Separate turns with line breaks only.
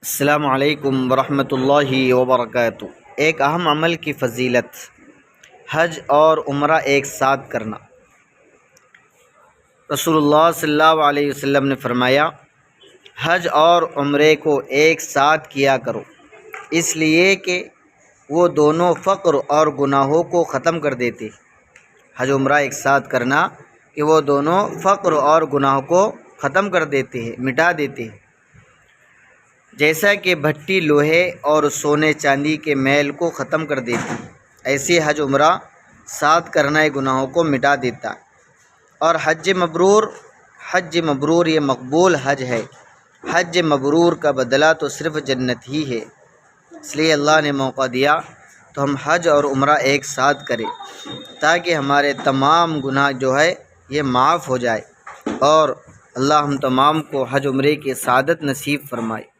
السلام علیکم ورحمۃ اللہ وبرکاتہ۔ ایک اہم عمل کی فضیلت، حج اور عمرہ ایک ساتھ کرنا۔ رسول اللہ صلی اللہ علیہ وسلم نے فرمایا، حج اور عمرے کو ایک ساتھ کیا کرو، اس لیے کہ وہ دونوں فقر اور گناہوں کو ختم کر دیتے۔ حج عمرہ ایک ساتھ کرنا کہ وہ دونوں فقر اور گناہوں کو ختم کر دیتے ہیں، مٹا دیتے ہیں، جیسا کہ بھٹی لوہے اور سونے چاندی کے میل کو ختم کر دیتی، ایسے حج عمرہ ساتھ کرنا گناہوں کو مٹا دیتا ہے۔ اور حج مبرور یہ مقبول حج ہے۔ حج مبرور کا بدلہ تو صرف جنت ہی ہے، اس لیے اللہ نے موقع دیا تو ہم حج اور عمرہ ایک ساتھ کریں تاکہ ہمارے تمام گناہ جو ہے یہ معاف ہو جائے، اور اللہ ہم تمام کو حج عمرے کی سعادت نصیب فرمائے۔